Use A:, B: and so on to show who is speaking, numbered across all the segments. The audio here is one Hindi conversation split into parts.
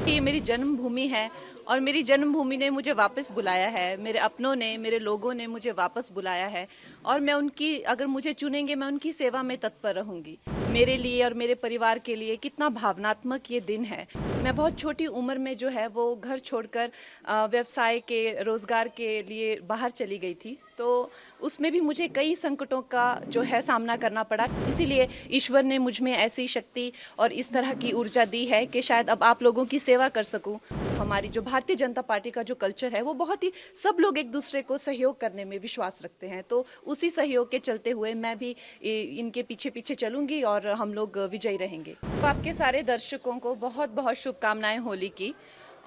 A: ये मेरी जन्मभूमि है और मेरी जन्मभूमि ने मुझे वापस बुलाया है। मेरे अपनों ने, मेरे लोगों ने मुझे वापस बुलाया है और मैं उनकी, अगर मुझे चुनेंगे, मैं उनकी सेवा में तत्पर रहूंगी। मेरे लिए और मेरे परिवार के लिए कितना भावनात्मक ये दिन है। मैं बहुत छोटी उम्र में जो है वो घर छोड़कर व्यवसाय के, रोजगार के लिए बाहर चली गई थी। तो उसमें भी मुझे कई संकटों का जो है सामना करना पड़ा। इसीलिए ईश्वर ने मुझ में ऐसी शक्ति और इस तरह की ऊर्जा दी है कि शायद अब आप लोगों की सेवा कर सकूं। हमारी जो भारतीय जनता पार्टी का जो कल्चर है वो बहुत ही, सब लोग एक दूसरे को सहयोग करने में विश्वास रखते हैं। तो उसी सहयोग के चलते हुए मैं भी इनके पीछे पीछे चलूंगी और हम लोग विजयी रहेंगे। तो आपके सारे दर्शकों को बहुत बहुत शुभकामनाएं होली की।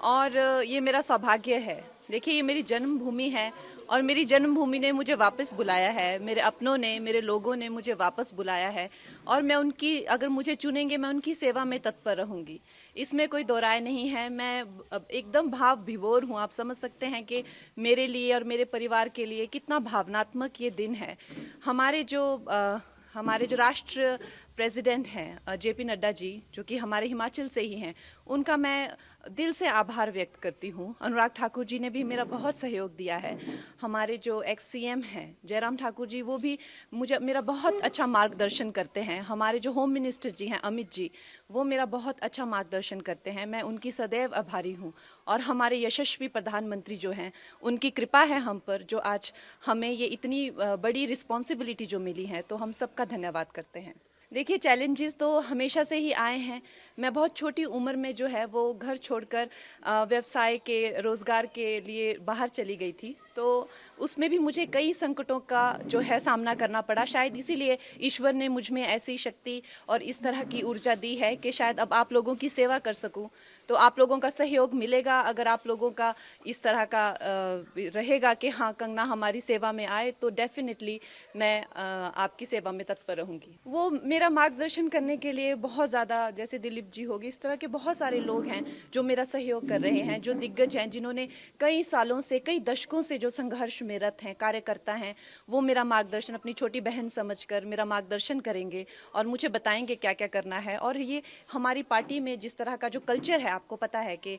A: और ये मेरा सौभाग्य है। देखिए, ये मेरी जन्मभूमि है और मेरी जन्मभूमि ने मुझे वापस बुलाया है। मेरे अपनों ने, मेरे लोगों ने मुझे वापस बुलाया है और मैं उनकी, अगर मुझे चुनेंगे, मैं उनकी सेवा में तत्पर रहूंगी। इसमें कोई दो राय नहीं है। मैं एकदम भाव विभोर हूँ। आप समझ सकते हैं कि मेरे लिए और मेरे परिवार के लिए कितना भावनात्मक ये दिन है। हमारे जो राष्ट्र प्रेसिडेंट हैं जेपी नड्डा जी, जो कि हमारे हिमाचल से ही हैं, उनका मैं दिल से आभार व्यक्त करती हूँ। अनुराग ठाकुर जी ने भी मेरा बहुत सहयोग दिया है। हमारे जो एक्स सीएम हैं जयराम ठाकुर जी, वो भी मेरा बहुत अच्छा मार्गदर्शन करते हैं। हमारे जो होम मिनिस्टर जी हैं अमित जी, वो मेरा बहुत अच्छा मार्गदर्शन करते हैं। मैं उनकी सदैव आभारी हूँ। और हमारे यशस्वी प्रधानमंत्री जो हैं, उनकी कृपा है हम पर, जो आज हमें ये इतनी बड़ी रिस्पॉन्सिबिलिटी जो मिली है, तो हम सबका धन्यवाद करते हैं। देखिए, चैलेंजेस तो हमेशा से ही आए हैं। मैं बहुत छोटी उम्र में जो है वो घर छोड़कर व्यवसाय के, रोजगार के लिए बाहर चली गई थी। तो उसमें भी मुझे कई संकटों का जो है सामना करना पड़ा। शायद इसीलिए ईश्वर ने मुझ में ऐसी शक्ति और इस तरह की ऊर्जा दी है कि शायद अब आप लोगों की सेवा कर सकूं। तो आप लोगों का सहयोग मिलेगा। अगर आप लोगों का इस तरह का रहेगा कि हाँ, कंगना हमारी सेवा में आए, तो डेफिनेटली मैं आपकी सेवा में तत्पर रहूंगी। वो मेरा मार्गदर्शन करने के लिए बहुत ज़्यादा, जैसे दिलीप जी होगी, इस तरह के बहुत सारे लोग हैं जो मेरा सहयोग कर रहे हैं, जो दिग्गज हैं, जिन्होंने कई सालों से, कई दशकों से जो संघर्ष में रत हैं, कार्यकर्ता हैं, वो मेरा मार्गदर्शन अपनी छोटी बहन समझकर मेरा मार्गदर्शन करेंगे और मुझे बताएंगे क्या क्या करना है। और ये हमारी पार्टी में जिस तरह का जो कल्चर है, आपको पता है कि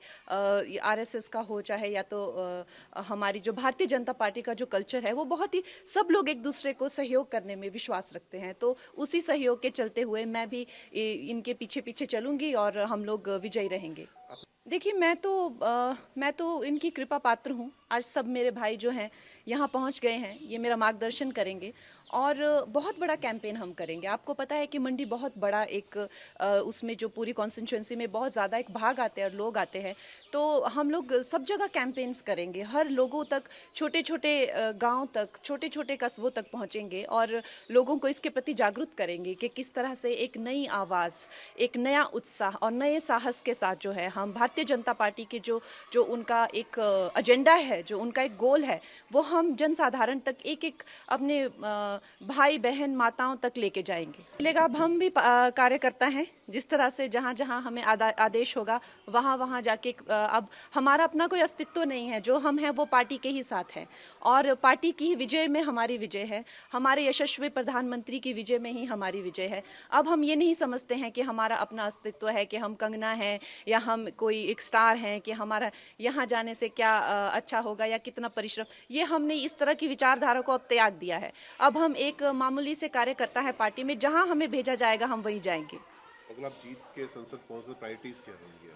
A: आरएसएस का हो चाहे या तो हमारी जो भारतीय जनता पार्टी का जो कल्चर है, वो बहुत ही, सब लोग एक दूसरे को सहयोग करने में विश्वास रखते हैं। तो उसी सहयोग के चलते हुए मैं भी इनके पीछे पीछे चलूंगी और हम लोग विजयी रहेंगे। देखिए, मैं तो इनकी कृपा पात्र हूँ। आज सब मेरे भाई जो हैं यहाँ पहुँच गए हैं, ये मेरा मार्गदर्शन करेंगे और बहुत बड़ा कैंपेन हम करेंगे। आपको पता है कि मंडी बहुत बड़ा एक उसमें जो पूरी कॉन्स्टिट्यूंसी में बहुत ज़्यादा एक भाग आते हैं और लोग आते हैं। तो हम लोग सब जगह कैंपेन्स करेंगे, हर लोगों तक, छोटे छोटे गांव तक, छोटे छोटे कस्बों तक पहुंचेंगे और लोगों को इसके प्रति जागरूक करेंगे कि किस तरह से एक नई आवाज़, एक नया उत्साह और नए साहस के साथ जो है हम भारतीय जनता पार्टी के जो जो उनका एक एजेंडा है, जो उनका एक गोल है, वो हम जनसाधारण तक, एक एक अपने भाई बहन माताओं तक लेके जाएंगे। मिलेगा, अब हम भी कार्यकर्ता हैं। जिस तरह से जहाँ जहाँ हमें आदेश होगा, वहाँ वहाँ जाके अब हमारा अपना कोई अस्तित्व नहीं है। जो हम हैं वो पार्टी के ही साथ हैं और पार्टी की विजय में हमारी विजय है। हमारे यशस्वी प्रधानमंत्री की विजय में ही हमारी विजय है। अब हम ये नहीं समझते हैं कि हमारा अपना अस्तित्व है, कि हम कंगना हैं या हम कोई एक स्टार हैं, कि हमारा यहाँ जाने से क्या अच्छा होगा या कितना परिश्रम। ये हमने इस तरह की विचारधारा को अब त्याग दिया है। अब हम एक मामूली से कार्यकर्ता है पार्टी में, जहां हमें भेजा जाएगा हम वहीं जाएंगे।
B: अगर आप जीत के संसद पहुंचते, प्रायोरिटीज क्या रहेंगी?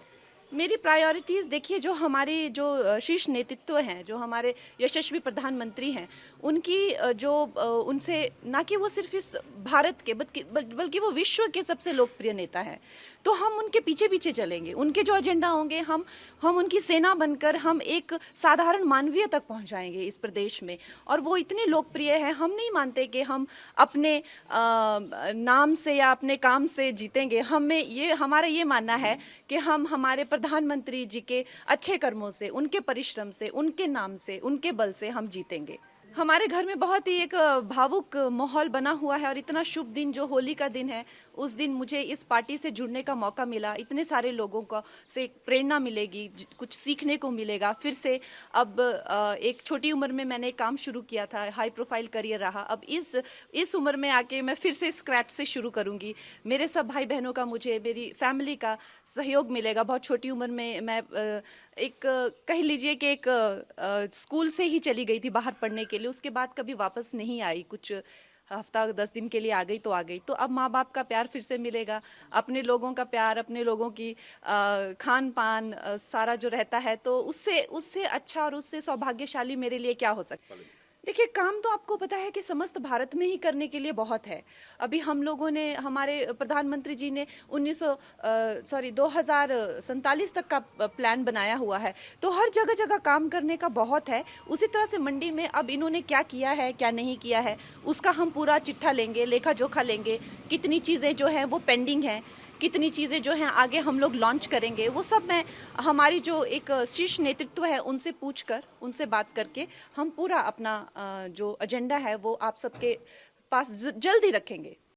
A: मेरी प्रायोरिटीज़ देखिए, जो हमारे जो शीर्ष नेतृत्व हैं, जो हमारे यशस्वी प्रधानमंत्री हैं, उनकी उनसे, ना कि वो सिर्फ इस भारत के बल्कि वो विश्व के सबसे लोकप्रिय नेता हैं। तो हम उनके पीछे पीछे चलेंगे। उनके जो एजेंडा होंगे, हम उनकी सेना बनकर हम एक साधारण मानवीय तक पहुंचाएंगे इस प्रदेश में। और वो इतने लोकप्रिय हैं, हम नहीं मानते कि हम अपने नाम से या अपने काम से जीतेंगे। हमारा ये मानना है कि हम हमारे प्रधानमंत्री जी के अच्छे कर्मों से, उनके परिश्रम से, उनके नाम से, उनके बल से हम जीतेंगे। हमारे घर में बहुत ही एक भावुक माहौल बना हुआ है और इतना शुभ दिन जो होली का दिन है, उस दिन मुझे इस पार्टी से जुड़ने का मौका मिला। इतने सारे लोगों को से एक प्रेरणा मिलेगी, कुछ सीखने को मिलेगा। फिर से अब एक छोटी उम्र में मैंने एक काम शुरू किया था, हाई प्रोफाइल करियर रहा। अब इस उम्र में आके मैं फिर से स्क्रैच से शुरू करूंगी। मेरे सब भाई बहनों का, मुझे मेरी फैमिली का सहयोग मिलेगा। बहुत छोटी उम्र में मैं एक कह लीजिए कि एक स्कूल से ही चली गई थी बाहर पढ़ने के लिए, उसके बाद कभी वापस नहीं आई। कुछ हफ्ता 10 दिन के लिए आ गई तो आ गई। तो अब माँ बाप का प्यार फिर से मिलेगा, अपने लोगों का प्यार, अपने लोगों की खान पान सारा जो रहता है, तो उससे उससे अच्छा और उससे सौभाग्यशाली मेरे लिए क्या हो सकता है। देखिए, काम तो आपको पता है कि समस्त भारत में ही करने के लिए बहुत है। अभी हम लोगों ने, हमारे प्रधानमंत्री जी ने 2047 तक का प्लान बनाया हुआ है, तो हर जगह जगह काम करने का बहुत है। उसी तरह से मंडी में अब इन्होंने क्या किया है, क्या नहीं किया है, उसका हम पूरा चिट्ठा लेंगे, लेखा जोखा लेंगे। कितनी चीज़ें जो हैं वो पेंडिंग हैं, कितनी चीज़ें जो हैं आगे हम लोग लॉन्च करेंगे, वो सब मैं, हमारी जो एक शीर्ष नेतृत्व है उनसे पूछकर, उनसे बात करके हम पूरा अपना जो एजेंडा है वो आप सबके पास जल्द ही रखेंगे।